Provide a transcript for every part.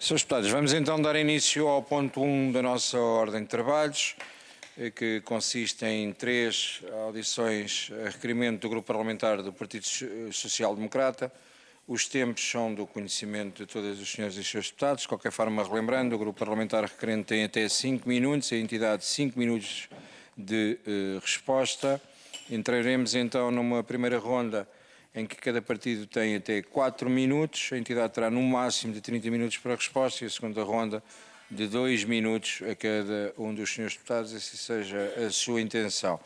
Senhores deputados, vamos então dar início ao ponto 1 da nossa ordem de trabalhos, que consiste em 3 audições a requerimento do Grupo Parlamentar do Partido Social Democrata. Os tempos são do conhecimento de todos os senhores e seus deputados. De qualquer forma, relembrando, o Grupo Parlamentar requerente tem até 5 minutos, a entidade 5 minutos de resposta. Entraremos então numa primeira ronda em que cada partido tem até 4 minutos, a entidade terá no máximo de 30 minutos para a resposta e a segunda ronda de 2 minutos a cada um dos senhores deputados, assim seja a sua intenção.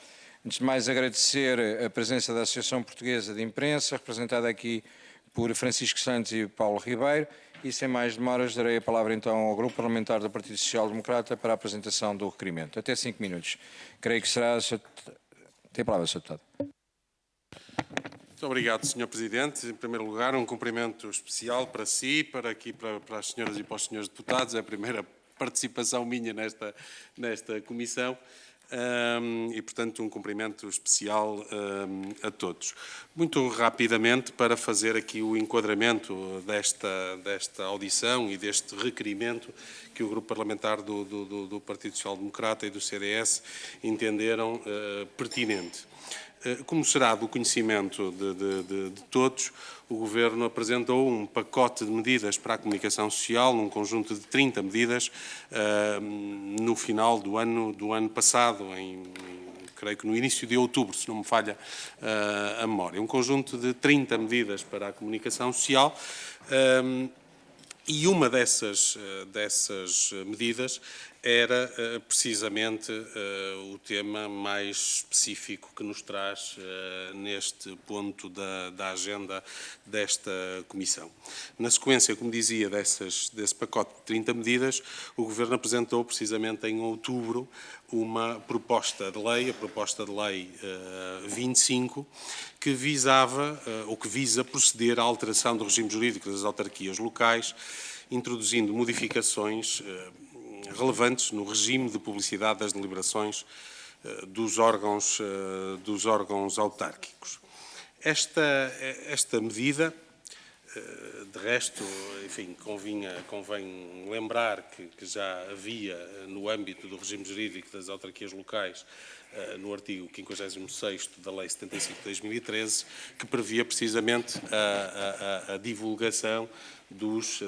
Antes de mais, agradecer a presença da Associação Portuguesa de Imprensa, representada aqui por Francisco Santos e Paulo Ribeiro, e sem mais demoras darei a palavra então ao Grupo Parlamentar do Partido Social Democrata para a apresentação do requerimento. Até 5 minutos. Creio que será... Tem a palavra, Sr. Deputado. Muito obrigado, Sr. Presidente. Em primeiro lugar, um cumprimento especial para si, para as senhoras e para os senhores deputados. É a primeira participação minha nesta comissão e, portanto, um cumprimento especial a todos. Muito rapidamente, para fazer aqui o enquadramento desta audição e deste requerimento que o Grupo Parlamentar do Partido Social Democrata e do CDS entenderam pertinente. Como será do conhecimento de todos, o Governo apresentou um pacote de medidas para a comunicação social, num conjunto de 30 medidas, no final do ano passado, creio que no início de outubro, se não me falha a memória. Um conjunto de 30 medidas para a comunicação social. E uma dessas medidas era precisamente o tema mais específico que nos traz neste ponto da agenda desta Comissão. Na sequência, como dizia, desse pacote de 30 medidas, o Governo apresentou precisamente em outubro uma proposta de lei, a proposta de lei 25, que visa proceder à alteração do regime jurídico das autarquias locais, introduzindo modificações relevantes no regime de publicidade das deliberações dos órgãos autárquicos. Esta medida, de resto, enfim, convém lembrar que já havia no âmbito do regime jurídico das autarquias locais, no artigo 56º da Lei 75 de 2013, que previa precisamente a divulgação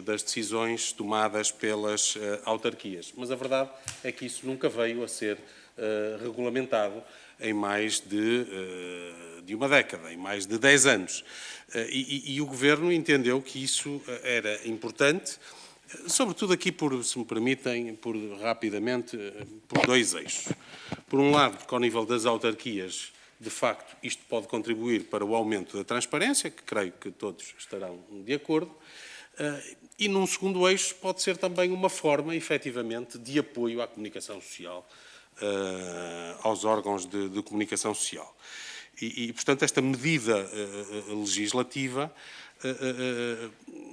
das decisões tomadas pelas autarquias. Mas a verdade é que isso nunca veio a ser regulamentado em mais de uma década, em mais de 10 anos. E o Governo entendeu que isso era importante, sobretudo aqui, se me permitem, rapidamente, por 2 eixos. Por um lado, porque ao nível das autarquias, de facto, isto pode contribuir para o aumento da transparência, que creio que todos estarão de acordo, e num segundo eixo pode ser também uma forma, efetivamente, de apoio à comunicação social, aos órgãos de comunicação social. E, portanto, esta medida legislativa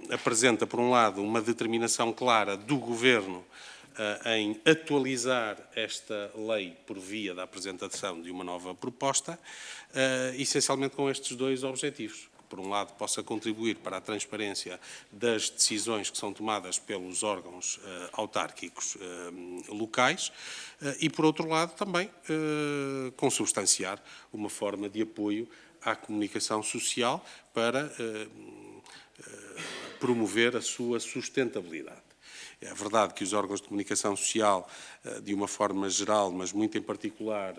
apresenta, por um lado, uma determinação clara do Governo em atualizar esta lei por via da apresentação de uma nova proposta, essencialmente com estes 2 objetivos. Por um lado, possa contribuir para a transparência das decisões que são tomadas pelos órgãos autárquicos locais e, por outro lado, também consubstanciar uma forma de apoio à comunicação social para promover a sua sustentabilidade. É verdade que os órgãos de comunicação social, de uma forma geral, mas muito em particular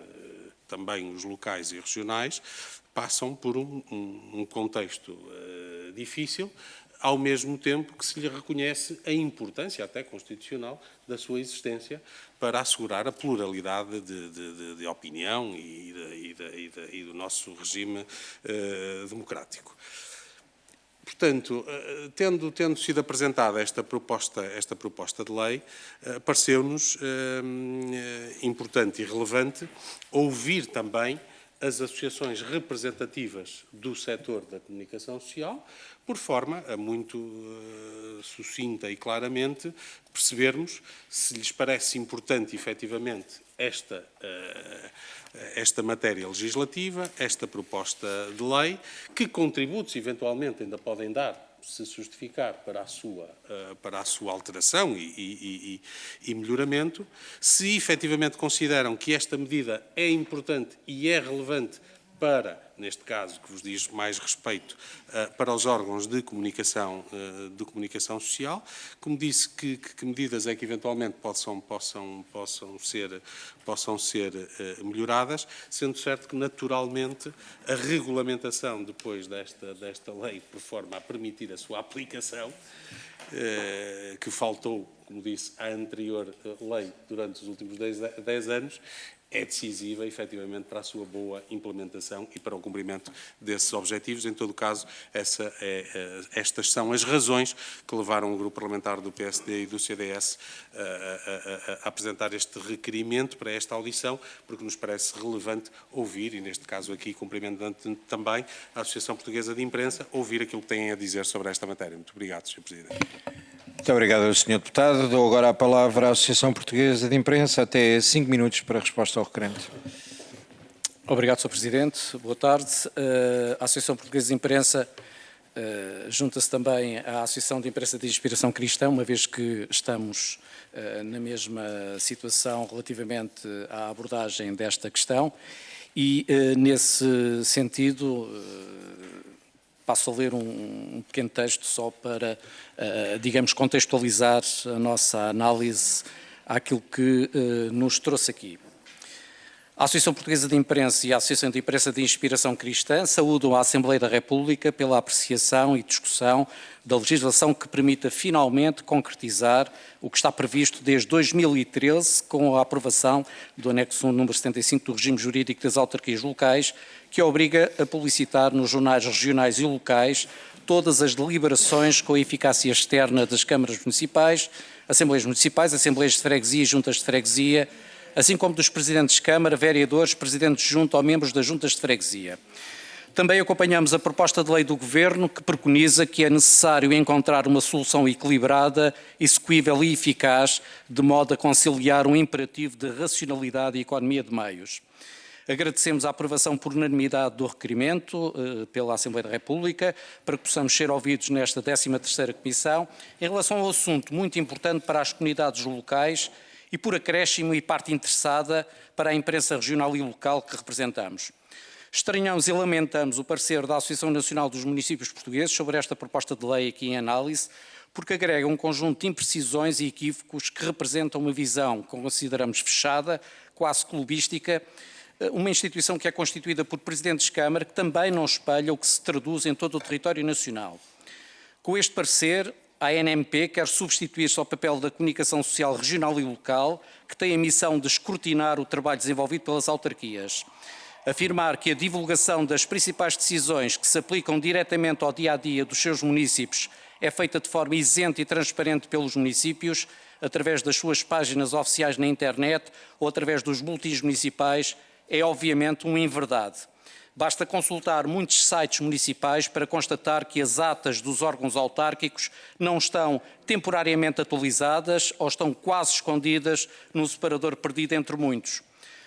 também os locais e regionais, passam por um contexto difícil, ao mesmo tempo que se lhe reconhece a importância, até constitucional, da sua existência para assegurar a pluralidade de opinião e do nosso regime democrático. Portanto, tendo sido apresentada esta proposta de lei, pareceu-nos importante e relevante ouvir também as associações representativas do setor da comunicação social, por forma a muito sucinta e claramente percebermos se lhes parece importante, efetivamente, esta matéria legislativa, esta proposta de lei, que contributos eventualmente ainda podem dar se justificar para a sua alteração e melhoramento, se efetivamente consideram que esta medida é importante e é relevante para, neste caso, que vos diz mais respeito, para os órgãos de comunicação social. Como disse, que medidas é que eventualmente possam ser melhoradas, sendo certo que, naturalmente, a regulamentação depois desta lei, por forma a permitir a sua aplicação, que faltou, como disse, à anterior lei durante os últimos 10 anos, é decisiva, efetivamente, para a sua boa implementação e para o cumprimento desses objetivos. Em todo caso, estas são as razões que levaram o grupo parlamentar do PSD e do CDS a apresentar este requerimento para esta audição, porque nos parece relevante ouvir, e neste caso aqui cumprimentando também a Associação Portuguesa de Imprensa, ouvir aquilo que têm a dizer sobre esta matéria. Muito obrigado, Sr. Presidente. Muito obrigado, Sr. Deputado. Dou agora a palavra à Associação Portuguesa de Imprensa, até 5 minutos para a resposta ao requerente. Obrigado, Sr. Presidente. Boa tarde. A Associação Portuguesa de Imprensa junta-se também à Associação de Imprensa de Inspiração Cristã, uma vez que estamos na mesma situação relativamente à abordagem desta questão e, nesse sentido, passo a ler um pequeno texto só para, digamos, contextualizar a nossa análise àquilo que nos trouxe aqui. A Associação Portuguesa de Imprensa e a Associação de Imprensa de Inspiração Cristã saúdam a Assembleia da República pela apreciação e discussão da legislação que permita finalmente concretizar o que está previsto desde 2013 com a aprovação do anexo número 75 do regime jurídico das autarquias locais, que obriga a publicitar nos jornais regionais e locais todas as deliberações com a eficácia externa das câmaras municipais, assembleias de freguesia e juntas de freguesia, assim como dos presidentes de Câmara, vereadores, presidentes de junta ou membros das juntas de freguesia. Também acompanhamos a proposta de lei do Governo, que preconiza que é necessário encontrar uma solução equilibrada, execuível e eficaz, de modo a conciliar um imperativo de racionalidade e economia de meios. Agradecemos a aprovação por unanimidade do requerimento pela Assembleia da República, para que possamos ser ouvidos nesta 13ª Comissão, em relação ao assunto muito importante para as comunidades locais e por acréscimo e parte interessada para a imprensa regional e local que representamos. Estranhamos e lamentamos o parecer da Associação Nacional dos Municípios Portugueses sobre esta proposta de lei aqui em análise, porque agrega um conjunto de imprecisões e equívocos que representam uma visão que consideramos fechada, quase clubística, uma instituição que é constituída por presidentes de Câmara, que também não espelha o que se traduz em todo o território nacional. Com este parecer, a ANMP quer substituir-se ao papel da comunicação social regional e local, que tem a missão de escrutinar o trabalho desenvolvido pelas autarquias. Afirmar que a divulgação das principais decisões que se aplicam diretamente ao dia-a-dia dos seus municípios é feita de forma isenta e transparente pelos municípios, através das suas páginas oficiais na internet ou através dos boletins municipais, é obviamente uma inverdade. Basta consultar muitos sites municipais para constatar que as atas dos órgãos autárquicos não estão temporariamente atualizadas ou estão quase escondidas num separador perdido entre muitos.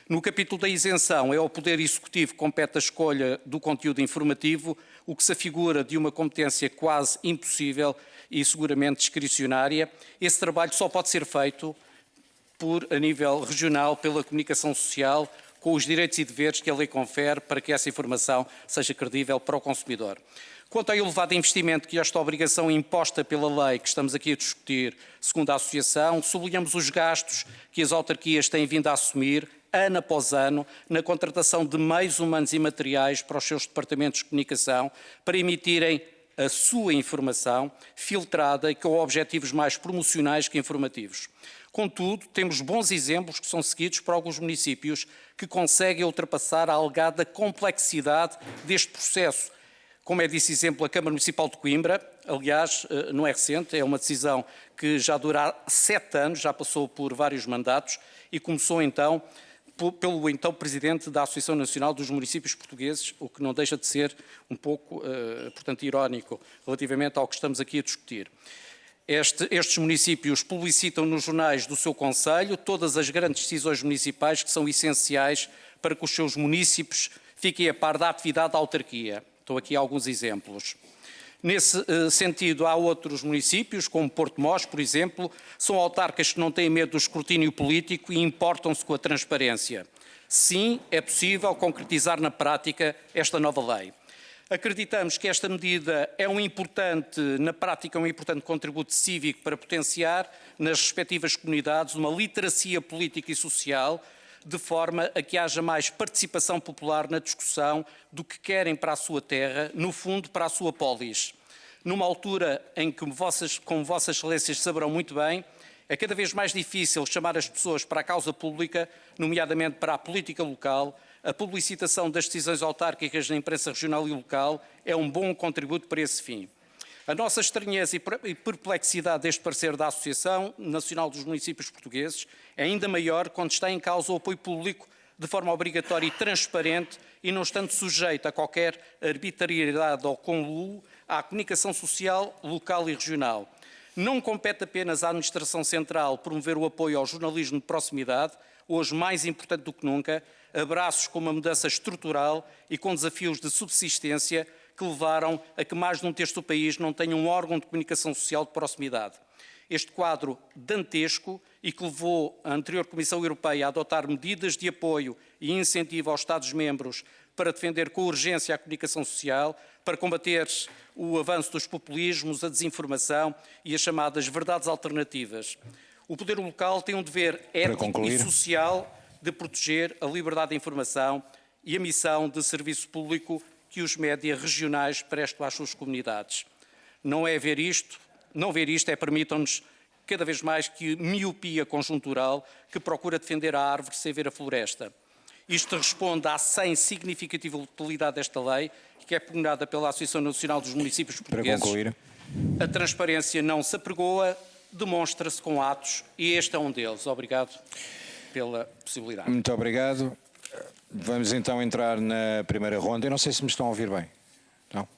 No capítulo da isenção, é ao Poder Executivo que compete a escolha do conteúdo informativo, o que se afigura de uma competência quase impossível e seguramente discricionária. Esse trabalho só pode ser feito a nível regional pela comunicação social, com os direitos e deveres que a lei confere para que essa informação seja credível para o consumidor. Quanto ao elevado investimento que esta obrigação imposta pela lei que estamos aqui a discutir, segundo a Associação, sublinhamos os gastos que as autarquias têm vindo a assumir, ano após ano, na contratação de meios humanos e materiais para os seus departamentos de comunicação, para emitirem a sua informação filtrada e com objetivos mais promocionais que informativos. Contudo, temos bons exemplos que são seguidos por alguns municípios que conseguem ultrapassar a alegada complexidade deste processo. Como é desse exemplo a Câmara Municipal de Coimbra, aliás, não é recente, é uma decisão que já dura 7 anos, já passou por vários mandatos e começou então pelo então Presidente da Associação Nacional dos Municípios Portugueses, o que não deixa de ser um pouco, portanto, irónico relativamente ao que estamos aqui a discutir. Estes municípios publicitam nos jornais do seu concelho todas as grandes decisões municipais que são essenciais para que os seus municípios fiquem a par da atividade da autarquia. Estou aqui alguns exemplos. Nesse sentido, há outros municípios, como Porto Mós, por exemplo, são autarcas que não têm medo do escrutínio político e importam-se com a transparência. Sim, é possível concretizar na prática esta nova lei. Acreditamos que esta medida é na prática, um importante contributo cívico para potenciar nas respectivas comunidades uma literacia política e social, de forma a que haja mais participação popular na discussão do que querem para a sua terra, no fundo para a sua polis. Numa altura em que, como Vossas Excelências saberão muito bem, é cada vez mais difícil chamar as pessoas para a causa pública, nomeadamente para a política local. A publicitação das decisões autárquicas na imprensa regional e local é um bom contributo para esse fim. A nossa estranheza e perplexidade deste parecer da Associação Nacional dos Municípios Portugueses é ainda maior quando está em causa o apoio público de forma obrigatória e transparente e não estando sujeito a qualquer arbitrariedade ou conluio à comunicação social local e regional. Não compete apenas à Administração Central promover o apoio ao jornalismo de proximidade, hoje mais importante do que nunca, abraços com uma mudança estrutural e com desafios de subsistência que levaram a que mais de um terço do país não tenha um órgão de comunicação social de proximidade. Este quadro dantesco e que levou a anterior Comissão Europeia a adotar medidas de apoio e incentivo aos Estados-membros para defender com urgência a comunicação social, para combater o avanço dos populismos, a desinformação e as chamadas verdades alternativas. O poder local tem um dever ético e social de proteger a liberdade de informação e a missão de serviço público que os média regionais prestam às suas comunidades. Não ver isto é, permitam-nos, cada vez mais que miopia conjuntural que procura defender a árvore sem ver a floresta. Isto responde à sem significativa utilidade desta lei, que é pugnada pela Associação Nacional dos Municípios Portugueses. Para concluir. A transparência não se apregoa, demonstra-se com atos, e este é um deles. Obrigado pela possibilidade. Muito obrigado. Vamos então entrar na primeira ronda. Eu não sei se me estão a ouvir bem. Não?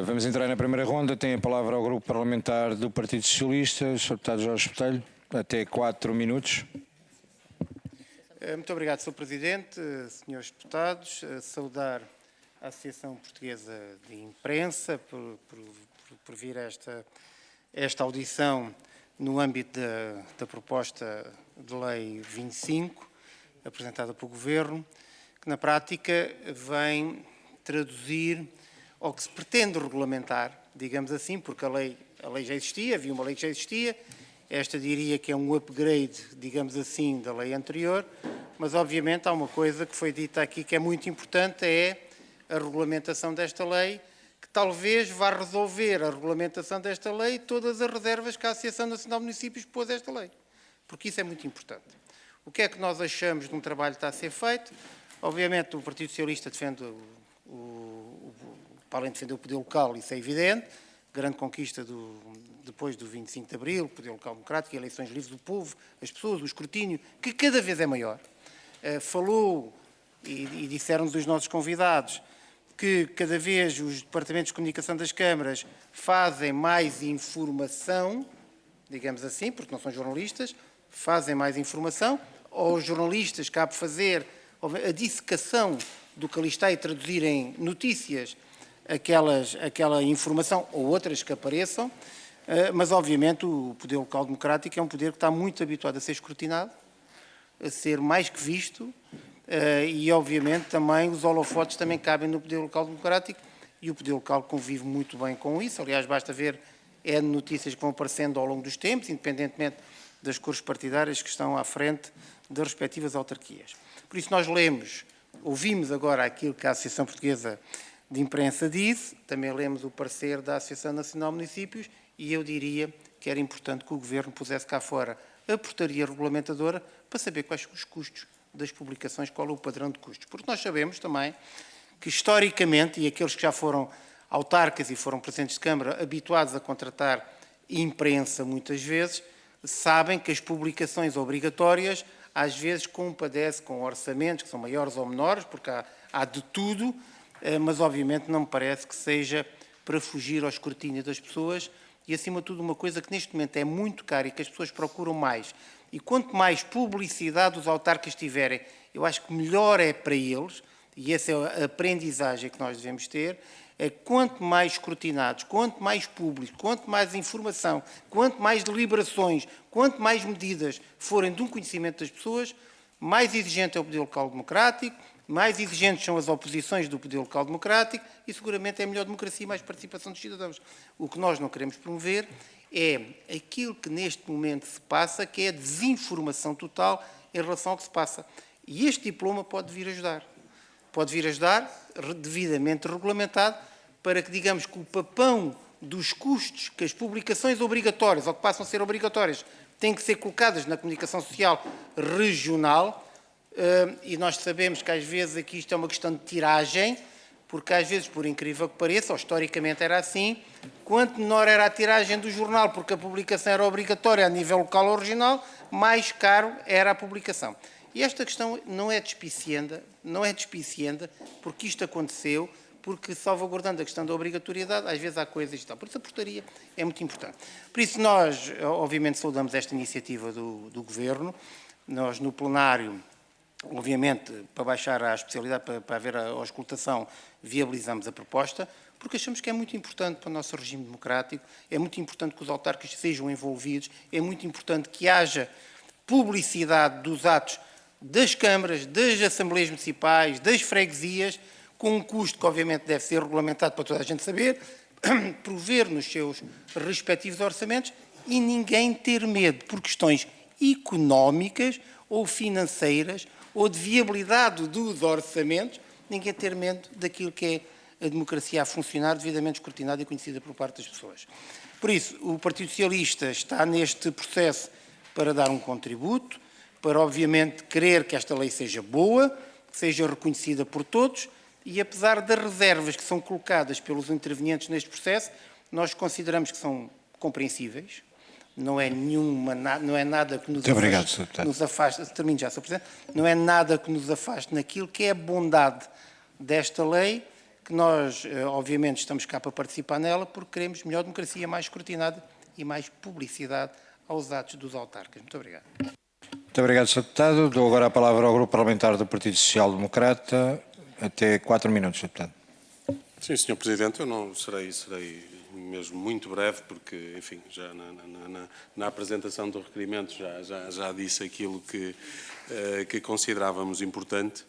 Vamos entrar na primeira ronda. Tem a palavra ao Grupo Parlamentar do Partido Socialista, o Sr. Deputado Jorge Botelho, até 4 minutos. Muito obrigado, Sr. Presidente, senhores deputados. Saudar a Associação Portuguesa de Imprensa por vir esta audição no âmbito da proposta de lei 25, apresentada pelo Governo, que na prática vem traduzir ao que se pretende regulamentar, digamos assim, porque a lei já existia, havia uma lei que já existia, esta diria que é um upgrade, digamos assim, da lei anterior, mas obviamente há uma coisa que foi dita aqui que é muito importante, é a regulamentação desta lei, que talvez vá resolver a regulamentação desta lei todas as reservas que a Associação Nacional de Municípios pôs a esta lei, porque isso é muito importante. O que é que nós achamos de um trabalho que está a ser feito? Obviamente o Partido Socialista defende, para além de defender o poder local, isso é evidente, grande conquista depois do 25 de Abril, o poder local democrático, eleições livres do povo, as pessoas, o escrutínio, que cada vez é maior. Falou, e disseram-nos os nossos convidados, que cada vez os departamentos de comunicação das câmaras fazem mais informação, digamos assim, porque não são jornalistas, fazem mais informação, aos jornalistas cabe fazer a dissecação do que ali está e traduzir em notícias aquela informação ou outras que apareçam, mas obviamente o poder local democrático é um poder que está muito habituado a ser escrutinado, a ser mais que visto, e obviamente também os holofotes também cabem no poder local democrático e o poder local convive muito bem com isso. Aliás, basta ver notícias que vão aparecendo ao longo dos tempos, independentemente das cores partidárias que estão à frente das respectivas autarquias. Por isso nós ouvimos agora aquilo que a Associação Portuguesa de Imprensa disse, também lemos o parecer da Associação Nacional de Municípios e eu diria que era importante que o Governo pusesse cá fora a portaria regulamentadora para saber quais são os custos das publicações, qual é o padrão de custos. Porque nós sabemos também que, historicamente, e aqueles que já foram autarcas e foram presidentes de Câmara habituados a contratar imprensa muitas vezes, sabem que as publicações obrigatórias às vezes compadecem com orçamentos que são maiores ou menores, porque há de tudo, mas obviamente não me parece que seja para fugir ao escrutínio das pessoas e, acima de tudo, uma coisa que neste momento é muito cara e que as pessoas procuram mais. E quanto mais publicidade os autarcas tiverem, eu acho que melhor é para eles, e essa é a aprendizagem que nós devemos ter, é que quanto mais escrutinados, quanto mais públicos, quanto mais informação, quanto mais deliberações, quanto mais medidas forem de um conhecimento das pessoas, mais exigente é o poder local democrático, mais exigentes são as oposições do poder local democrático e seguramente é melhor democracia e mais participação dos cidadãos. O que nós não queremos promover é aquilo que neste momento se passa, que é a desinformação total em relação ao que se passa. E este diploma pode vir ajudar. Pode vir ajudar, devidamente regulamentado, para que, digamos, que o papão dos custos que as publicações obrigatórias, ou que passam a ser obrigatórias, têm que ser colocadas na comunicação social regional, e nós sabemos que às vezes aqui isto é uma questão de tiragem, porque às vezes, por incrível que pareça, ou historicamente era assim, quanto menor era a tiragem do jornal, porque a publicação era obrigatória a nível local ou regional, mais caro era a publicação. E esta questão não é despicienda, porque isto aconteceu, porque salvaguardando a questão da obrigatoriedade, às vezes há coisas e tal. Por isso a portaria é muito importante. Por isso nós, obviamente, saudamos esta iniciativa do Governo. Nós, no plenário, obviamente, para baixar a especialidade, para haver a auscultação, viabilizamos a proposta, porque achamos que é muito importante para o nosso regime democrático, é muito importante que os autarcas sejam envolvidos, é muito importante que haja publicidade dos atos das câmaras, das assembleias municipais, das freguesias, com um custo que obviamente deve ser regulamentado para toda a gente saber, prover nos seus respectivos orçamentos e ninguém ter medo por questões económicas ou financeiras ou de viabilidade dos orçamentos, ninguém ter medo daquilo que é a democracia a funcionar devidamente escrutinada e conhecida por parte das pessoas. Por isso, o Partido Socialista está neste processo para dar um contributo, para obviamente querer que esta lei seja boa, que seja reconhecida por todos e apesar das reservas que são colocadas pelos intervenientes neste processo, nós consideramos que são compreensíveis, não é nada que nos afaste, termino já, Sr. Presidente, não é nada que nos afaste naquilo que é a bondade desta lei, que nós obviamente estamos cá para participar nela porque queremos melhor democracia, mais escrutinada e mais publicidade aos atos dos autarcas. Muito obrigado. Muito obrigado, Sr. Deputado. Dou agora a palavra ao Grupo Parlamentar do Partido Social Democrata. Até 4 minutos, Sr. Deputado. Sim, Sr. Presidente, eu não serei mesmo muito breve, porque, enfim, já na apresentação do requerimento já disse aquilo que considerávamos importante.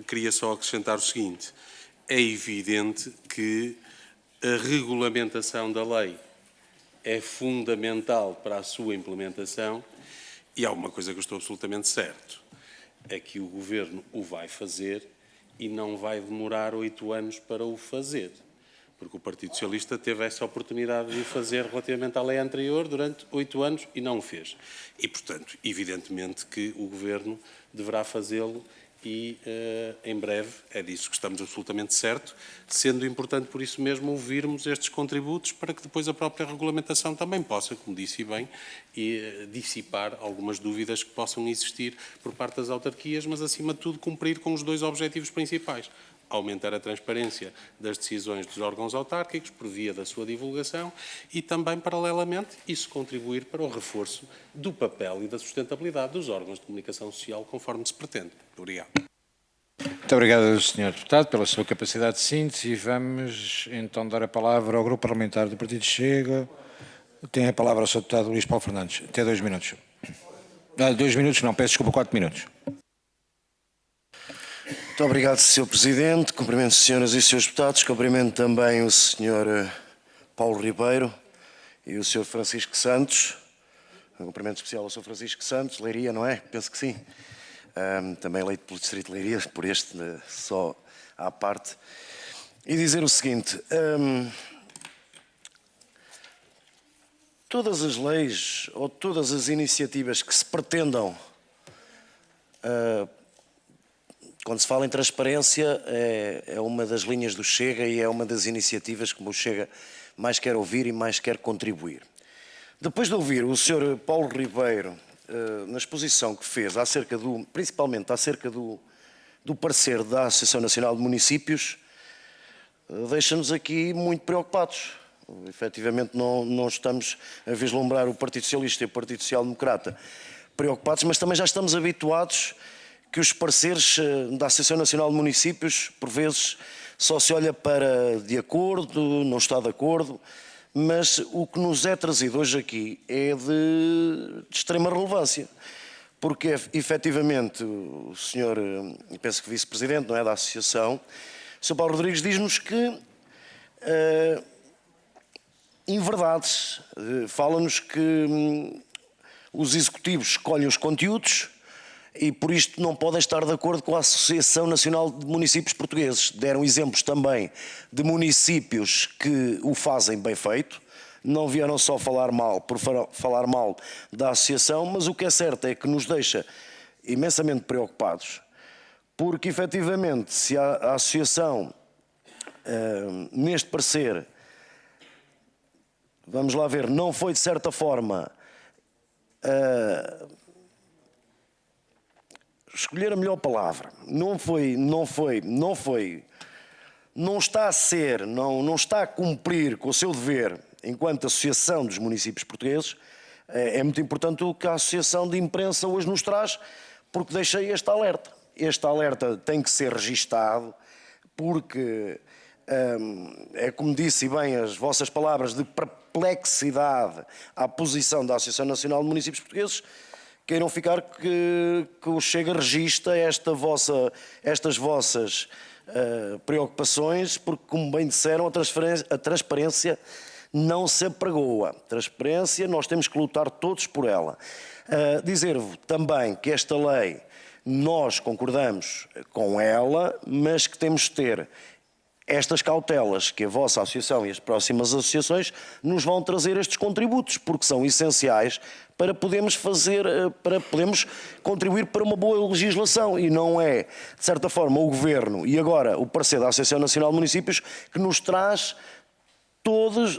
Queria só acrescentar o seguinte: é evidente que a regulamentação da lei é fundamental para a sua implementação e há uma coisa que eu estou absolutamente certo, é que o Governo o vai fazer e não vai demorar 8 anos para o fazer, porque o Partido Socialista teve essa oportunidade de o fazer relativamente à lei anterior durante 8 anos e não o fez. E, portanto, evidentemente que o Governo deverá fazê-lo e, em breve, é disso que estamos absolutamente certo, sendo importante por isso mesmo ouvirmos estes contributos para que depois a própria regulamentação também possa, como disse bem, dissipar algumas dúvidas que possam existir por parte das autarquias, mas acima de tudo cumprir com os 2 objetivos principais: aumentar a transparência das decisões dos órgãos autárquicos por via da sua divulgação e também, paralelamente, isso contribuir para o reforço do papel e da sustentabilidade dos órgãos de comunicação social, conforme se pretende. Muito obrigado. Muito obrigado, Sr. Deputado, pela sua capacidade de síntese e vamos então dar a palavra ao Grupo Parlamentar do Partido Chega. Tem a palavra o Sr. Deputado Luís Paulo Fernandes. Até 2 minutos. 2 minutos não, peço desculpa, 4 minutos. Muito obrigado, Sr. Presidente. Cumprimento as senhoras e senhores deputados. Cumprimento também o Sr. Paulo Ribeiro e o Sr. Francisco Santos. Um cumprimento especial ao Sr. Francisco Santos, Leiria, não é? Penso que sim. Também eleito pelo Distrito de Leiria, por este só à parte. E dizer o seguinte: todas as leis ou todas as iniciativas que se pretendam, quando se fala em transparência, é uma das linhas do Chega e é uma das iniciativas que o Chega mais quer ouvir e mais quer contribuir. Depois de ouvir o Sr. Paulo Ribeiro na exposição que fez, principalmente acerca do parecer da Associação Nacional de Municípios, deixa-nos aqui muito preocupados. Efetivamente não estamos a vislumbrar o Partido Socialista e o Partido Social Democrata preocupados, mas também já estamos habituados que os pareceres da Associação Nacional de Municípios, por vezes, só se olha para de acordo, não está de acordo, mas o que nos é trazido hoje aqui é de extrema relevância, porque efetivamente o senhor, penso que vice-presidente, não é, da Associação, o Sr. Paulo Rodrigues diz-nos que inverdades, fala-nos que os executivos escolhem os conteúdos e por isto não podem estar de acordo com a Associação Nacional de Municípios Portugueses. Deram exemplos também de municípios que o fazem bem feito, não vieram só falar mal por falar mal da Associação, mas o que é certo é que nos deixa imensamente preocupados, porque efetivamente se a Associação, neste parecer, vamos lá ver, não foi de certa forma escolher a melhor palavra, não está a ser, não está a cumprir com o seu dever enquanto Associação dos Municípios Portugueses. É muito importante o que a Associação de Imprensa hoje nos traz, porque deixei este alerta. Este alerta tem que ser registado, porque é como disse bem as vossas palavras de perplexidade à posição da Associação Nacional de Municípios Portugueses. Queiram ficar que o Chega registra estas vossas preocupações, porque, como bem disseram, a transparência não se apregoa. Transparência, nós temos que lutar todos por ela. Dizer-vos também que esta lei, nós concordamos com ela, mas que temos de ter estas cautelas que a vossa associação e as próximas associações nos vão trazer estes contributos, porque são essenciais para podermos contribuir para uma boa legislação, e não é, de certa forma, o Governo e agora o parecer da Associação Nacional de Municípios que nos traz todos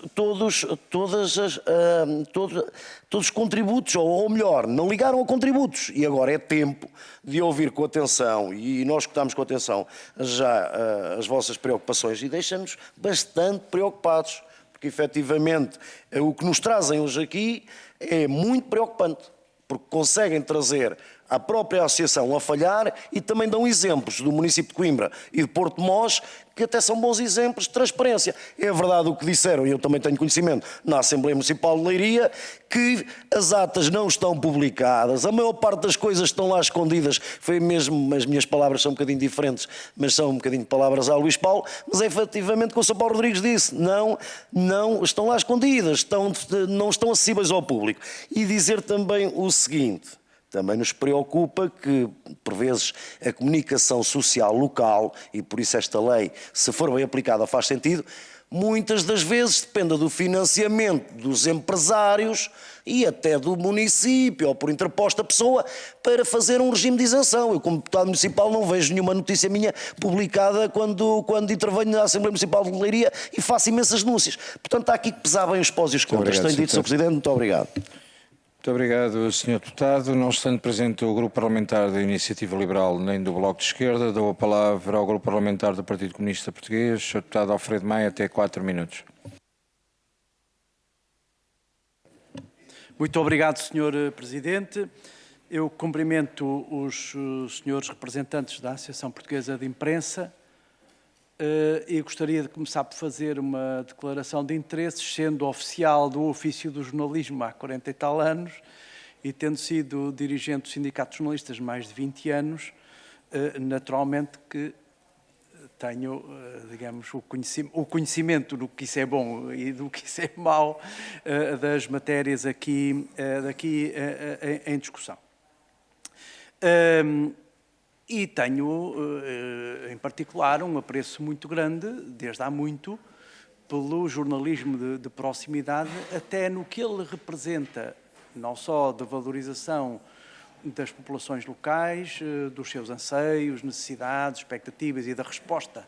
os contributos, ou melhor, não ligaram a contributos, e agora é tempo de ouvir com atenção, e nós escutamos com atenção já as vossas preocupações, e deixa-nos bastante preocupados, porque efetivamente o que nos trazem hoje aqui é muito preocupante, porque conseguem trazer a própria associação a falhar e também dão exemplos do município de Coimbra e de Porto de Mós, que até são bons exemplos de transparência. É verdade o que disseram, e eu também tenho conhecimento, na Assembleia Municipal de Leiria, que as atas não estão publicadas, a maior parte das coisas estão lá escondidas. Foi mesmo, as minhas palavras são um bocadinho diferentes, mas são um bocadinho de palavras a Luís Paulo, mas é efetivamente como o Sr. Paulo Rodrigues disse, não estão lá escondidas, não estão acessíveis ao público. E dizer também o seguinte: também nos preocupa que, por vezes, a comunicação social local, e por isso esta lei, se for bem aplicada, faz sentido, muitas das vezes depende do financiamento dos empresários e até do município, ou por interposta pessoa, para fazer um regime de isenção. Eu, como deputado municipal, não vejo nenhuma notícia minha publicada quando intervenho na Assembleia Municipal de Leiria e faço imensas denúncias. Portanto, há aqui que pesar bem os pós e os contras. Tenho dito, Sr. Presidente, muito obrigado. Muito obrigado, Sr. Deputado. Não estando presente o Grupo Parlamentar da Iniciativa Liberal nem do Bloco de Esquerda, dou a palavra ao Grupo Parlamentar do Partido Comunista Português, Sr. Deputado Alfredo Maia, até 4 minutos. Muito obrigado, Sr. Presidente. Eu cumprimento os senhores representantes da Associação Portuguesa de Imprensa e gostaria de começar por fazer uma declaração de interesses, sendo oficial do ofício do jornalismo há 40 e tal anos e tendo sido dirigente do Sindicato de Jornalistas mais de 20 anos, naturalmente que tenho, digamos, o conhecimento do que isso é bom e do que isso é mau das matérias aqui em discussão. E tenho, em particular, um apreço muito grande, desde há muito, pelo jornalismo de proximidade, até no que ele representa, não só de valorização das populações locais, dos seus anseios, necessidades, expectativas e da resposta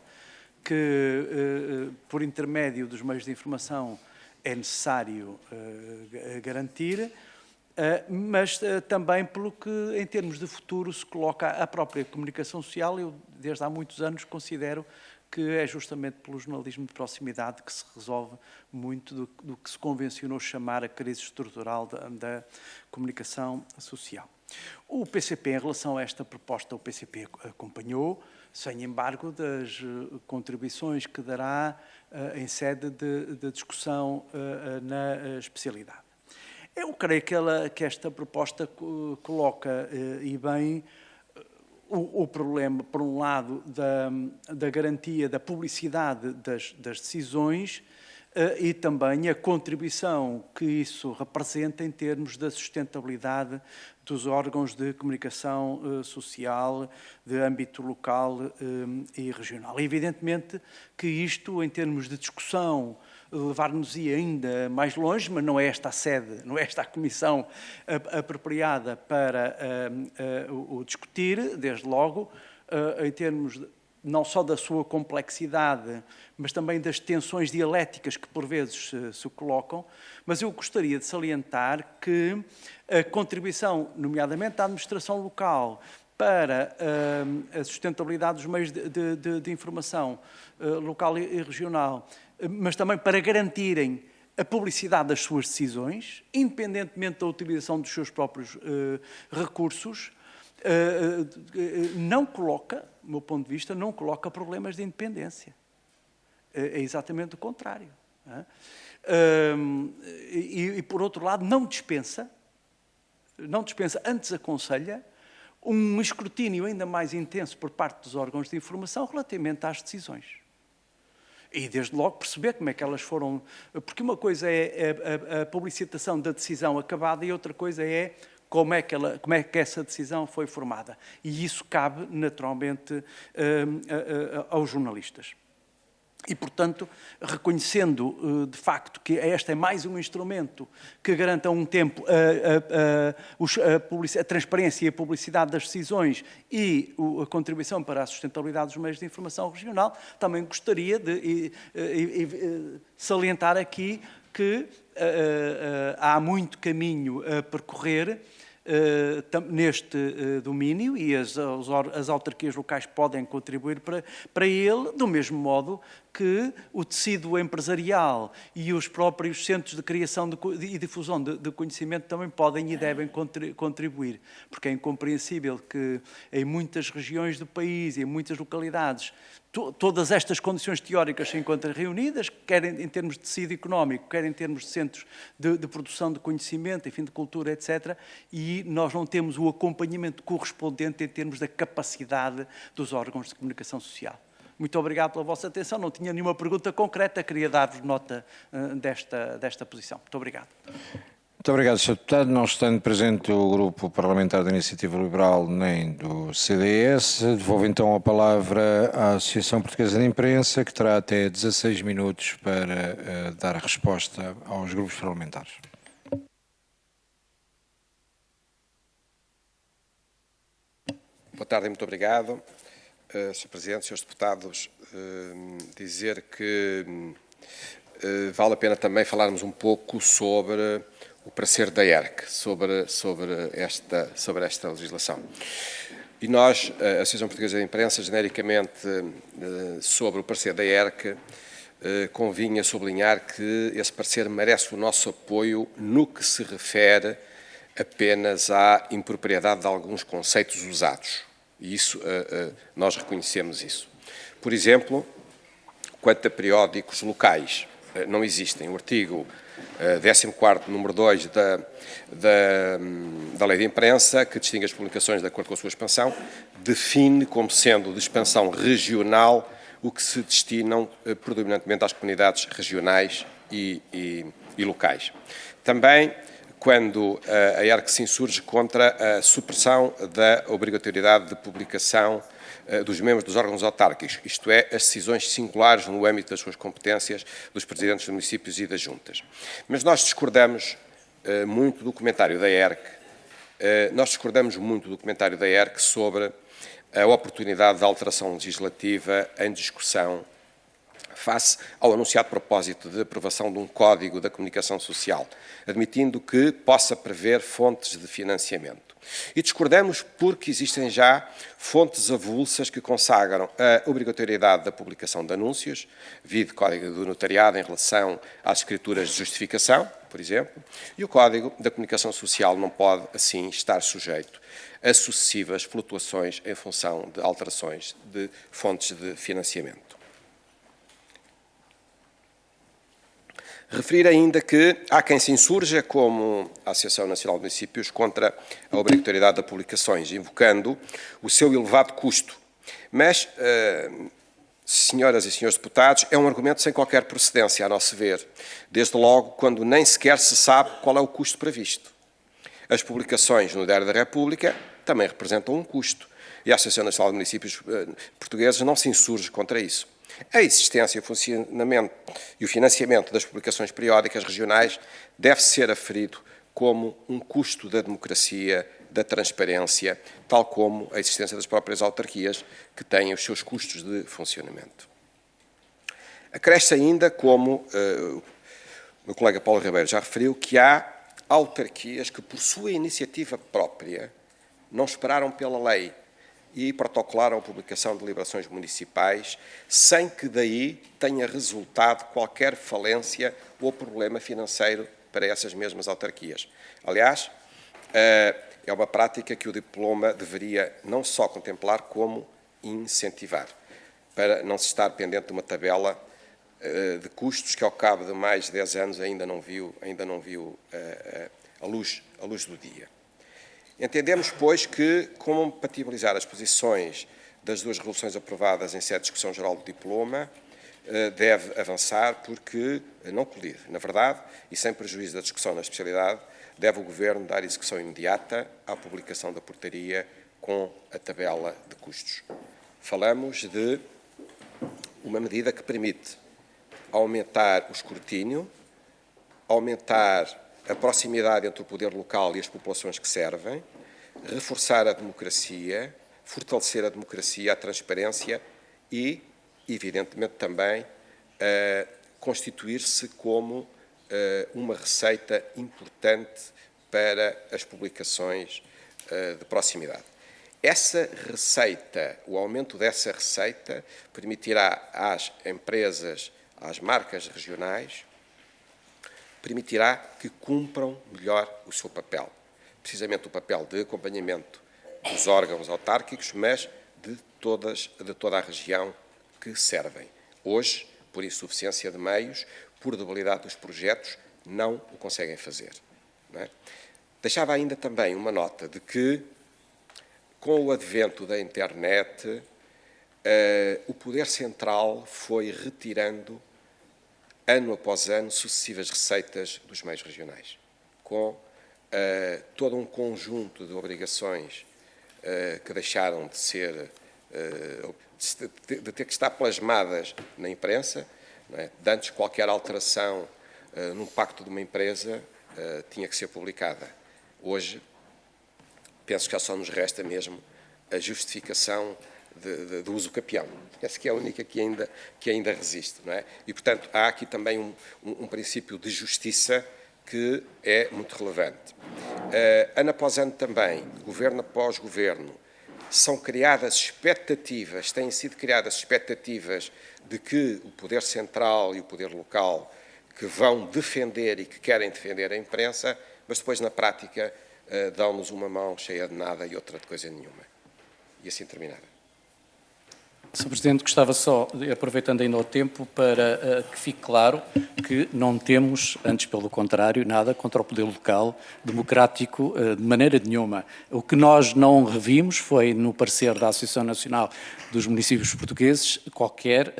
que, por intermédio dos meios de informação, é necessário garantir, mas também pelo que, em termos de futuro, se coloca a própria comunicação social. Eu, desde há muitos anos, considero que é justamente pelo jornalismo de proximidade que se resolve muito do que se convencionou chamar a crise estrutural da comunicação social. O PCP, em relação a esta proposta, o PCP acompanhou, sem embargo, das contribuições que dará em sede de discussão na especialidade. Eu creio que esta proposta coloca, e bem, o problema, por um lado, da garantia da publicidade das decisões e também a contribuição que isso representa em termos da sustentabilidade dos órgãos de comunicação social de âmbito local e regional. Evidentemente que isto, em termos de discussão, levar-nos-ia ainda mais longe, mas não é esta a sede, não é esta a comissão apropriada para o discutir, desde logo, em termos não só da sua complexidade, mas também das tensões dialéticas que por vezes se colocam, mas eu gostaria de salientar que a contribuição, nomeadamente da administração local, para a sustentabilidade dos meios de informação local e regional, mas também para garantirem a publicidade das suas decisões, independentemente da utilização dos seus próprios recursos, não coloca, do meu ponto de vista, não coloca problemas de independência. É exatamente o contrário. E, por outro lado, não dispensa, antes aconselha, um escrutínio ainda mais intenso por parte dos órgãos de informação relativamente às decisões. E, desde logo, perceber como é que elas foram... Porque uma coisa é a publicitação da decisão acabada e outra coisa é como é que essa decisão foi formada. E isso cabe, naturalmente, aos jornalistas. E, portanto, reconhecendo, de facto, que este é mais um instrumento que garanta a um tempo a transparência e a publicidade das decisões e a contribuição para a sustentabilidade dos meios de informação regional, também gostaria de salientar aqui que há muito caminho a percorrer neste domínio e as autarquias locais podem contribuir para ele, do mesmo modo que o tecido empresarial e os próprios centros de criação e difusão de conhecimento também podem e devem contribuir, porque é incompreensível que em muitas regiões do país e em muitas localidades todas estas condições teóricas se encontram reunidas, quer em termos de tecido económico, quer em termos de centros de produção de conhecimento, enfim, de cultura, etc., e nós não temos o acompanhamento correspondente em termos da capacidade dos órgãos de comunicação social. Muito obrigado pela vossa atenção. Não tinha nenhuma pergunta concreta, queria dar-vos nota desta posição. Muito obrigado. Muito obrigado, Sr. Deputado. Não estando presente o Grupo Parlamentar da Iniciativa Liberal nem do CDS, devolvo então a palavra à Associação Portuguesa de Imprensa, que terá até 16 minutos para dar resposta aos grupos parlamentares. Boa tarde e muito obrigado. Sr. Presidente, Srs. Deputados, dizer que vale a pena também falarmos um pouco sobre o parecer da ERC, sobre esta legislação. E nós, a Associação Portuguesa de Imprensa, genericamente, sobre o parecer da ERC, convinha sublinhar que esse parecer merece o nosso apoio no que se refere apenas à impropriedade de alguns conceitos usados. E isso, nós reconhecemos isso. Por exemplo, quanto a periódicos locais, não existem. O artigo 14º, número 2 da Lei de Imprensa, que distingue as publicações de acordo com a sua expansão, define como sendo de expansão regional o que se destinam predominantemente às comunidades regionais e locais. Também, quando a ERC se insurge contra a supressão da obrigatoriedade de publicação dos membros dos órgãos autárquicos, isto é, as decisões singulares no âmbito das suas competências dos presidentes dos municípios e das juntas. Mas nós discordamos muito do comentário da ERC, sobre a oportunidade de alteração legislativa em discussão face ao anunciado propósito de aprovação de um Código da Comunicação Social, admitindo que possa prever fontes de financiamento. E discordamos porque existem já fontes avulsas que consagram a obrigatoriedade da publicação de anúncios, vide Código do Notariado em relação às escrituras de justificação, por exemplo, e o Código da Comunicação Social não pode, assim, estar sujeito a sucessivas flutuações em função de alterações de fontes de financiamento. Referir ainda que há quem se insurja, como a Associação Nacional de Municípios, contra a obrigatoriedade das publicações, invocando o seu elevado custo. Mas, senhoras e senhores deputados, é um argumento sem qualquer procedência, a nosso ver, desde logo quando nem sequer se sabe qual é o custo previsto. As publicações no Diário da República também representam um custo, e a Associação Nacional de Municípios Portugueses não se insurge contra isso. A existência, o funcionamento e o financiamento das publicações periódicas regionais deve ser aferido como um custo da democracia, da transparência, tal como a existência das próprias autarquias, que têm os seus custos de funcionamento. Acresce ainda, como o meu colega Paulo Ribeiro já referiu, que há autarquias que, por sua iniciativa própria, não esperaram pela lei e protocolaram a publicação de deliberações municipais sem que daí tenha resultado qualquer falência ou problema financeiro para essas mesmas autarquias. Aliás, é uma prática que o diploma deveria não só contemplar, como incentivar, para não se estar pendente de uma tabela de custos que, ao cabo de mais de 10 anos, ainda não viu a luz do dia. Entendemos, pois, que compatibilizar as posições das duas resoluções aprovadas em sede de discussão geral do diploma deve avançar porque não colide. Na verdade, e sem prejuízo da discussão na especialidade, deve o Governo dar execução imediata à publicação da portaria com a tabela de custos. Falamos de uma medida que permite aumentar o escrutínio, aumentar a proximidade entre o poder local e as populações que servem, reforçar a democracia, fortalecer a democracia, a transparência e, evidentemente, também constituir-se como uma receita importante para as publicações de proximidade. Essa receita, o aumento dessa receita, permitirá às empresas, às marcas regionais, permitirá que cumpram melhor o seu papel. Precisamente o papel de acompanhamento dos órgãos autárquicos, mas de toda a região que servem. Hoje, por insuficiência de meios, por debilidade dos projetos, não o conseguem fazer. Não é? Deixava ainda também uma nota de que, com o advento da internet, o poder central foi retirando ano após ano, sucessivas receitas dos meios regionais, com todo um conjunto de obrigações que deixaram de ser, de ter que estar plasmadas na imprensa. Não é? De antes, qualquer alteração num pacto de uma empresa tinha que ser publicada. Hoje, penso que já só nos resta mesmo a justificação do uso capião. Essa que é a única que ainda resiste. Não é? E, portanto, há aqui também um princípio de justiça que é muito relevante. Ano após ano também, governo após governo, são criadas expectativas, têm sido criadas expectativas de que o poder central e o poder local que vão defender e que querem defender a imprensa, mas depois, na prática, dão-nos uma mão cheia de nada e outra de coisa nenhuma. E assim terminava. Sr. Presidente, gostava só, aproveitando ainda o tempo, para que fique claro que não temos, antes pelo contrário, nada contra o poder local democrático de maneira nenhuma. O que nós não revimos foi, no parecer da Associação Nacional dos Municípios Portugueses, qualquer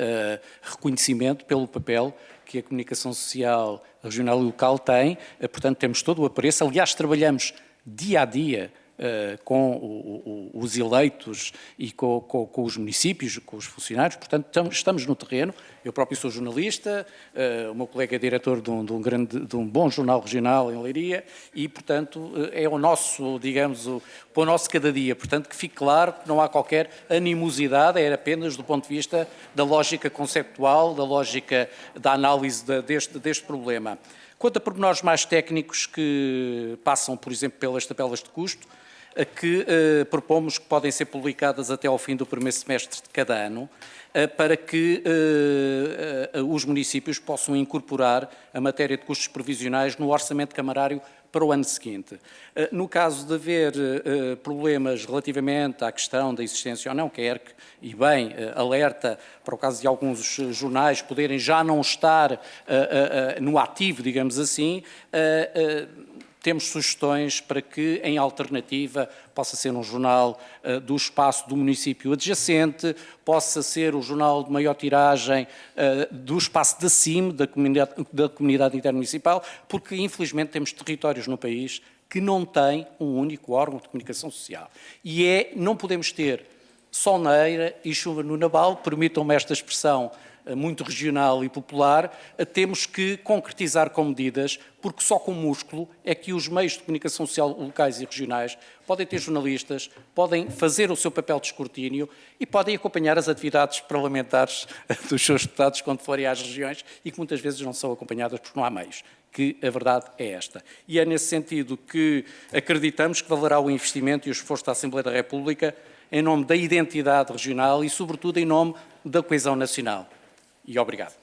reconhecimento pelo papel que a comunicação social regional e local tem. Portanto, temos todo o apreço. Aliás, trabalhamos dia a dia com os eleitos e com os municípios, com os funcionários, portanto estamos no terreno. Eu próprio sou jornalista, o meu colega é diretor de um bom jornal regional em Leiria e, portanto, é o nosso, digamos, o nosso cada dia. Portanto, que fique claro que não há qualquer animosidade, é apenas do ponto de vista da lógica conceptual, da lógica da análise deste problema. Quanto a pormenores mais técnicos que passam, por exemplo, pelas tabelas de custo, que propomos que podem ser publicadas até ao fim do primeiro semestre de cada ano, para que os municípios possam incorporar a matéria de custos provisionais no orçamento camarário para o ano seguinte. No caso de haver problemas relativamente à questão da existência ou não, que a ERC, e bem, alerta para o caso de alguns jornais poderem já não estar no ativo, digamos assim, temos sugestões para que, em alternativa, possa ser um jornal do espaço do município adjacente, possa ser o jornal de maior tiragem do espaço da CIM, da comunidade intermunicipal, porque, infelizmente, temos territórios no país que não têm um único órgão de comunicação social. E não podemos ter sol na eira e chuva no nabal, permitam-me esta expressão muito regional e popular, temos que concretizar com medidas, porque só com músculo é que os meios de comunicação social locais e regionais podem ter jornalistas, podem fazer o seu papel de escrutínio e podem acompanhar as atividades parlamentares dos seus deputados quando forem às regiões e que muitas vezes não são acompanhadas porque não há meios, que a verdade é esta. E é nesse sentido que acreditamos que valerá o investimento e o esforço da Assembleia da República em nome da identidade regional e, sobretudo, em nome da coesão nacional. E obrigado.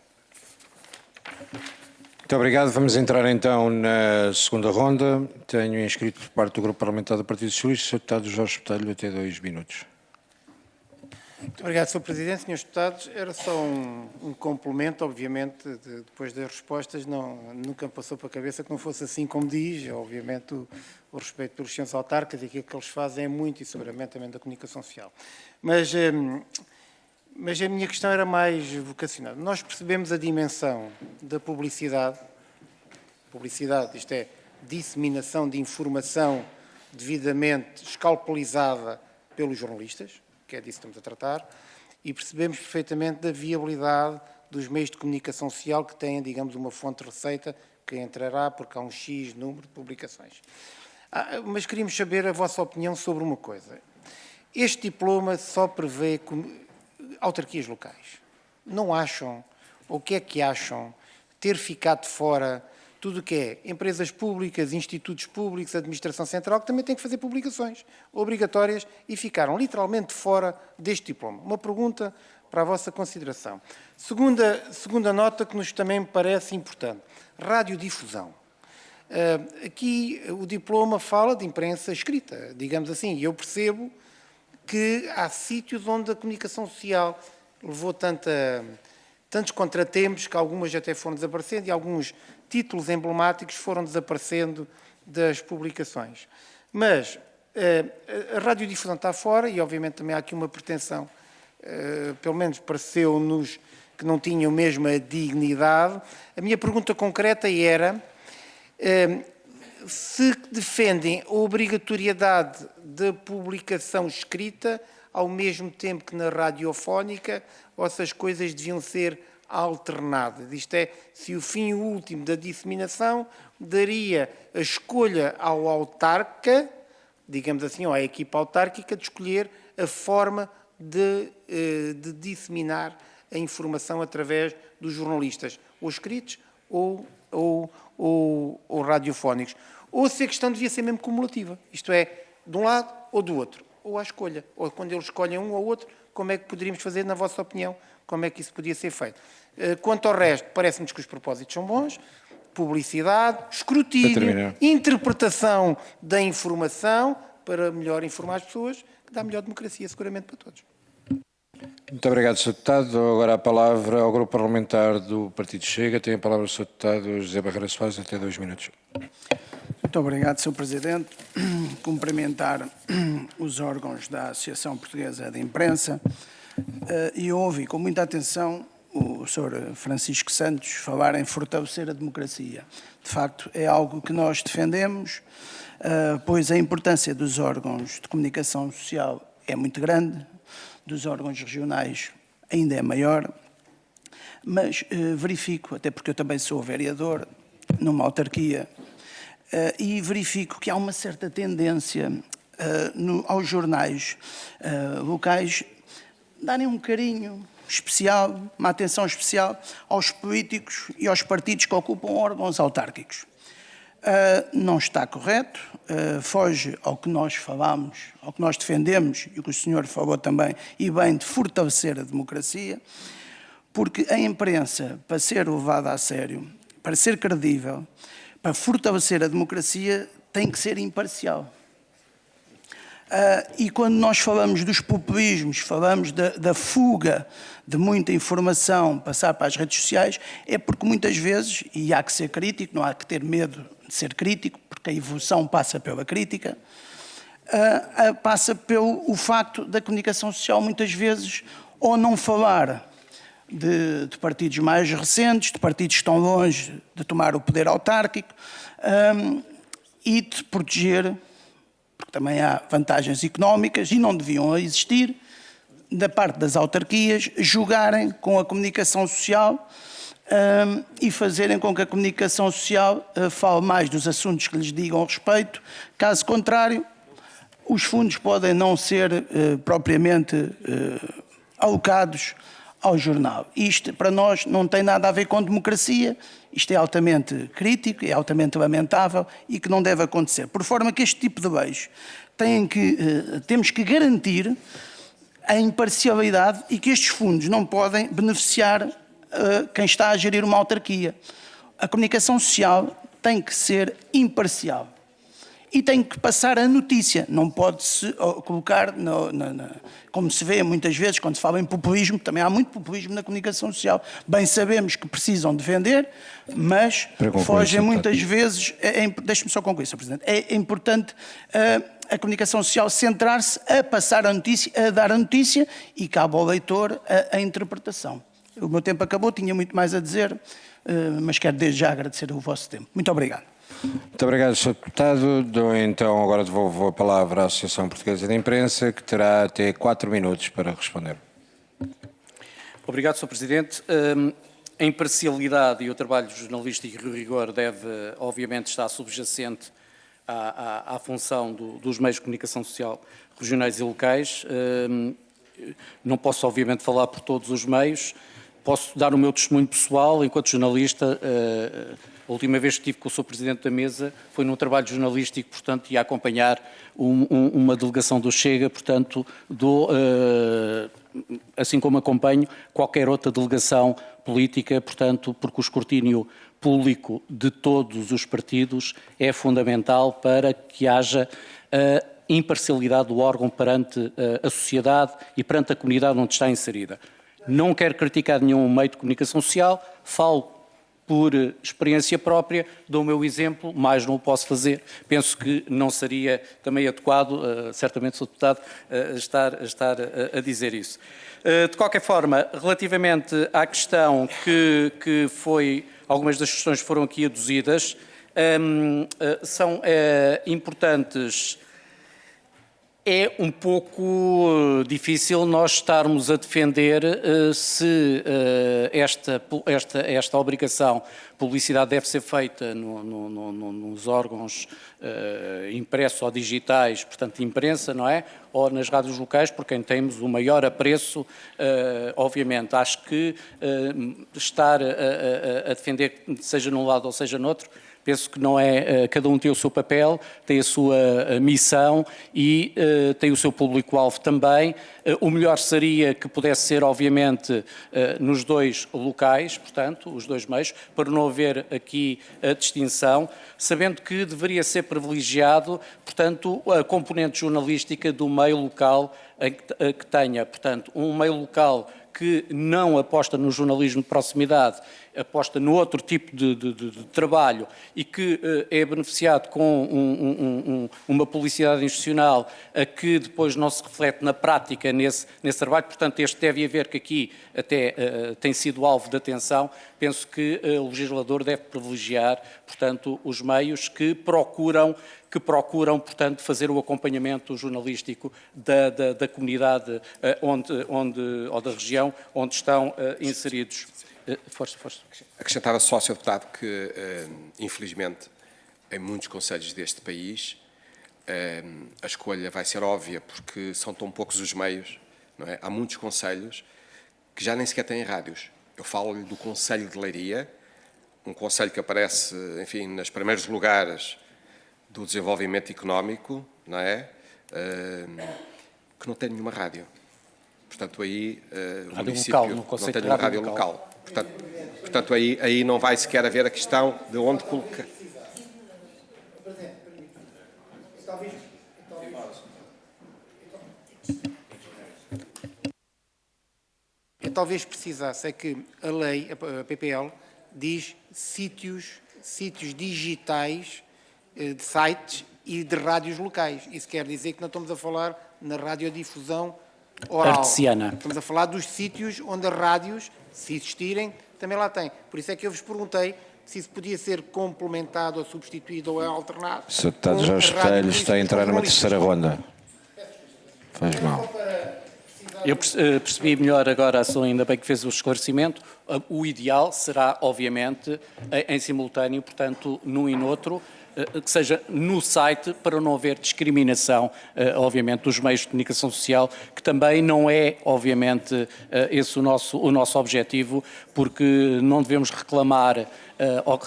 Muito obrigado. Vamos entrar então na segunda ronda. Tenho inscrito por parte do Grupo Parlamentar do Partido Socialista o Sr. Deputado Jorge Botelho, até 2 minutos. Muito obrigado, Sr. Presidente. Senhores deputados, era só um complemento, obviamente, depois das respostas, nunca me passou para a cabeça que não fosse assim como diz, obviamente o respeito pelos centros autárquicos e aquilo que eles fazem é muito e seguramente também da comunicação social. Mas a minha questão era mais vocacionada. Nós percebemos a dimensão da publicidade, isto é, disseminação de informação devidamente escalpelizada pelos jornalistas, que é disso que estamos a tratar, e percebemos perfeitamente da viabilidade dos meios de comunicação social que têm, digamos, uma fonte de receita que entrará porque há um X número de publicações. Mas queríamos saber a vossa opinião sobre uma coisa. Este diploma só prevê autarquias locais. Não acham, ou o que é que acham, ter ficado de fora tudo o que é empresas públicas, institutos públicos, administração central, que também têm que fazer publicações obrigatórias e ficaram literalmente fora deste diploma? Uma pergunta para a vossa consideração. Segunda nota que nos também me parece importante. Radiodifusão. Aqui o diploma fala de imprensa escrita, digamos assim, e eu percebo que há sítios onde a comunicação social levou tantos contratempos que algumas até foram desaparecendo e alguns títulos emblemáticos foram desaparecendo das publicações. Mas a radiodifusão está fora e, obviamente, também há aqui uma pretensão, pelo menos pareceu-nos que não tinham mesmo a dignidade. A minha pergunta concreta era se defendem a obrigatoriedade da publicação escrita ao mesmo tempo que na radiofónica, ou se as coisas deviam ser alternadas. Isto é, se o fim último da disseminação daria a escolha ao autarca, digamos assim, ou à equipa autárquica, de escolher a forma de disseminar a informação através dos jornalistas, ou escritos ou radiofónicos. Ou se a questão devia ser mesmo cumulativa, isto é, de um lado ou do outro, ou à escolha, ou quando eles escolhem um ou outro, como é que poderíamos fazer, na vossa opinião, como é que isso podia ser feito? Quanto ao resto, parece-nos que os propósitos são bons, publicidade, escrutínio, interpretação da informação para melhor informar as pessoas, que dá melhor democracia seguramente para todos. Muito obrigado, Sr. Deputado. Agora a palavra ao Grupo Parlamentar do Partido Chega. Tem a palavra o Sr. Deputado José Barreira Soares, até 2 minutos. Muito obrigado, Sr. Presidente. Cumprimentar os órgãos da Associação Portuguesa de Imprensa e ouvi com muita atenção o Sr. Francisco Santos falar em fortalecer a democracia. De facto, é algo que nós defendemos, pois a importância dos órgãos de comunicação social é muito grande, dos órgãos regionais ainda é maior, mas verifico, até porque eu também sou vereador numa autarquia, e verifico que há uma certa tendência aos jornais locais darem um carinho especial, uma atenção especial aos políticos e aos partidos que ocupam órgãos autárquicos. não está correto, foge ao que nós falamos, ao que nós defendemos, e o que o senhor falou também, e bem, de fortalecer a democracia, porque a imprensa, para ser levada a sério, para ser credível, para fortalecer a democracia, tem que ser imparcial. E quando nós falamos dos populismos, falamos da fuga de muita informação passar para as redes sociais, é porque muitas vezes, e há que ser crítico, não há que ter medo de ser crítico, porque a evolução passa pela crítica, passa pelo facto da comunicação social muitas vezes ou não falar de partidos mais recentes, de partidos que estão longe de tomar o poder autárquico, e de proteger, porque também há vantagens económicas e não deviam existir, da parte das autarquias, jogarem com a comunicação social e fazerem com que a comunicação social fale mais dos assuntos que lhes digam respeito. Caso contrário, os fundos podem não ser propriamente alocados ao jornal. Isto, para nós, não tem nada a ver com democracia, isto é altamente crítico, é altamente lamentável e que não deve acontecer. Por forma que este tipo de leis temos que garantir a imparcialidade e que estes fundos não podem beneficiar quem está a gerir uma autarquia. A comunicação social tem que ser imparcial e tem que passar a notícia, não pode-se colocar, como se vê muitas vezes quando se fala em populismo, também há muito populismo na comunicação social. Bem sabemos que precisam de vender, mas fogem muitas vezes, deixe-me só concluir, Sr. Presidente, é importante a comunicação social centrar-se a passar a notícia, a dar a notícia e cabe ao leitor a interpretação. O meu tempo acabou, tinha muito mais a dizer, mas quero desde já agradecer o vosso tempo. Muito obrigado. Muito obrigado, Sr. Deputado. Agora devolvo a palavra à Associação Portuguesa de Imprensa, que terá até 4 minutos para responder. Obrigado, Sr. Presidente. A imparcialidade e o trabalho jornalístico e o rigor deve, obviamente, estar subjacente à função dos meios de comunicação social regionais e locais. Não posso, obviamente, falar por todos os meios. Posso dar o meu testemunho pessoal, enquanto jornalista. A última vez que estive com o Sr. Presidente da Mesa foi num trabalho jornalístico, portanto, e a acompanhar uma delegação do Chega, portanto, assim como acompanho qualquer outra delegação política, portanto, porque o escrutínio público de todos os partidos é fundamental para que haja imparcialidade do órgão perante a sociedade e perante a comunidade onde está inserida. Não quero criticar nenhum meio de comunicação social, falo por experiência própria, dou o meu exemplo, mais não o posso fazer. Penso que não seria também adequado, certamente, Sr. Deputado, estar a dizer isso. De qualquer forma, relativamente à questão que foi, algumas das questões foram aqui aduzidas, são importantes. É um pouco difícil nós estarmos a defender se esta obrigação de publicidade deve ser feita nos órgãos impressos ou digitais, portanto, de imprensa, não é? Ou nas rádios locais, por quem temos o maior apreço, obviamente. Acho que estar a defender, seja num lado ou seja no outro, penso que não é, cada um tem o seu papel, tem a sua missão e tem o seu público-alvo também. O melhor seria que pudesse ser, obviamente, nos dois locais, portanto, os dois meios, para não haver aqui a distinção, sabendo que deveria ser privilegiado, portanto, a componente jornalística do meio local que tenha, portanto, um meio local que não aposta no jornalismo de proximidade, aposta no outro tipo de trabalho e que é beneficiado com uma publicidade institucional a que depois não se reflete na prática nesse trabalho. Portanto, este deve haver que aqui até tem sido alvo de atenção. Penso que o legislador deve privilegiar, portanto, os meios que procuram, portanto, fazer o acompanhamento jornalístico da comunidade ou da região onde estão inseridos. Força. Acrescentava só, Sr. Deputado, que, infelizmente, em muitos concelhos deste país, a escolha vai ser óbvia, porque são tão poucos os meios, não é? Há muitos concelhos que já nem sequer têm rádios. Eu falo-lhe do Concelho de Leiria, um concelho que aparece, enfim, nos primeiros lugares do desenvolvimento económico, não é? Que não tem nenhuma rádio. Portanto, aí o município local, não tem nenhuma rádio local. Portanto aí não vai sequer haver a questão de onde colocar. Eu talvez precisasse, é que a lei, a PPL, diz sítios digitais de sites e de rádios locais. Isso quer dizer que não estamos a falar na radiodifusão oral. Artesiana. Estamos a falar dos sítios onde as rádios, se existirem, também lá têm. Por isso é que eu vos perguntei se isso podia ser complementado ou substituído ou alternado. Sr. Deputado Jorge Retalho está a entrar numa terceira ronda. Faz mal. Eu percebi melhor agora, ainda bem que fez o esclarecimento. O ideal será, obviamente, em simultâneo, portanto, num e noutro, que seja no site, para não haver discriminação, obviamente, dos meios de comunicação social, que também não é, obviamente, esse o nosso objetivo, porque não devemos reclamar,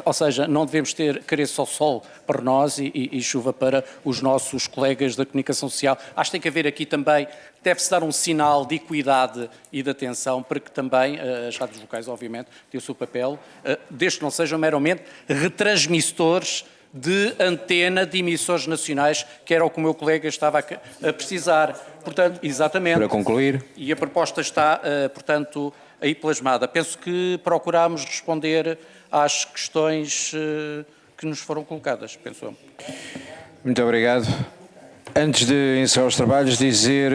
ou seja, não devemos querer só sol para nós e chuva para os nossos colegas da comunicação social. Acho que tem que haver aqui também, deve-se dar um sinal de equidade e de atenção para que também as rádios locais, obviamente, tenham o seu papel, desde que não sejam meramente retransmissores de antena de emissores nacionais, que era o que o meu colega estava a precisar. Portanto, exatamente. Para concluir. E a proposta está, portanto, aí plasmada. Penso que procurámos responder às questões que nos foram colocadas, penso eu. Muito obrigado. Antes de encerrar os trabalhos, dizer...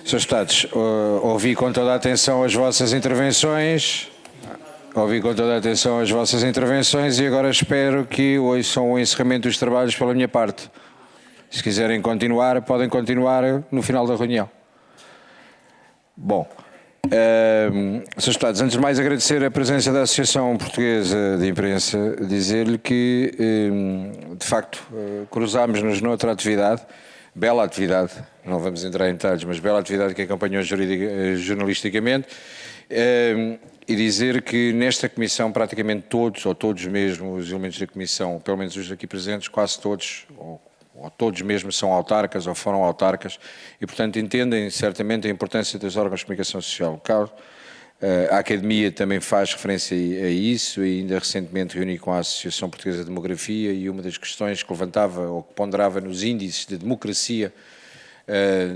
Srs. Deputados, ouvi com toda a atenção as vossas intervenções... Ouvi com toda a atenção as vossas intervenções e agora espero que ouçam o encerramento dos trabalhos pela minha parte. Se quiserem continuar, podem continuar no final da reunião. Bom, Srs. Deputados, antes de mais agradecer a presença da Associação Portuguesa de Imprensa, dizer-lhe que, de facto, cruzámos-nos noutra atividade, bela atividade, não vamos entrar em detalhes, mas bela atividade que acompanhou jornalisticamente, e dizer que nesta Comissão praticamente todos, ou todos mesmo, os elementos da Comissão, pelo menos os aqui presentes, quase todos, ou todos mesmo são autarcas ou foram autarcas e, portanto, entendem certamente a importância dos órgãos de comunicação social local. A Academia também faz referência a isso e ainda recentemente reuni com a Associação Portuguesa de Demografia e uma das questões que levantava ou que ponderava nos índices de democracia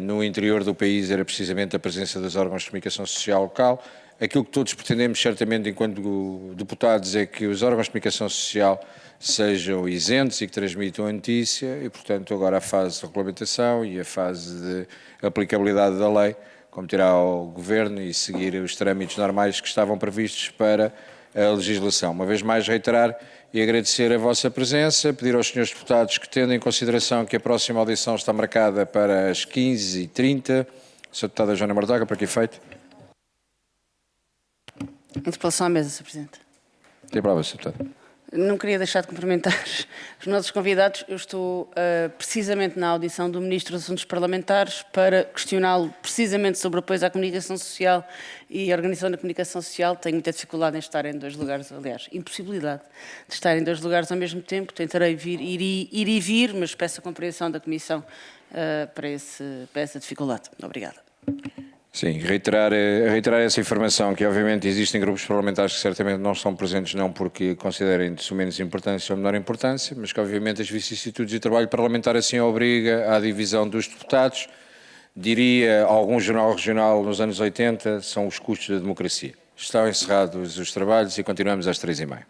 no interior do país era precisamente a presença dos órgãos de comunicação social local. Aquilo que todos pretendemos, certamente, enquanto deputados, é que os órgãos de comunicação social sejam isentos e que transmitam a notícia e, portanto, agora a fase de regulamentação e a fase de aplicabilidade da lei competirá ao Governo e seguir os trâmites normais que estavam previstos para a legislação. Uma vez mais, reiterar e agradecer a vossa presença, pedir aos senhores deputados que, tendo em consideração que a próxima audição está marcada para as 15h30, Sra. Deputada Joana Mortágua, para que efeito? Interpelação à mesa, Sr. Presidente. Tem palavra, Sr. Deputado. Não queria deixar de cumprimentar os nossos convidados. Eu estou precisamente na audição do Ministro dos Assuntos Parlamentares para questioná-lo precisamente sobre o apoio à comunicação social e a organização da comunicação social. Tenho muita dificuldade em estar em dois lugares, aliás, impossibilidade de estar em dois lugares ao mesmo tempo. Tentarei ir e vir, mas peço a compreensão da Comissão para essa dificuldade. Obrigada. Sim, reiterar essa informação, que obviamente existem grupos parlamentares que certamente não estão presentes não porque considerem de sua menos importância ou menor importância, mas que obviamente as vicissitudes de trabalho parlamentar assim obriga à divisão dos deputados. Diria, algum jornal regional nos anos 80 são os custos da democracia. Estão encerrados os trabalhos e continuamos às 15h30.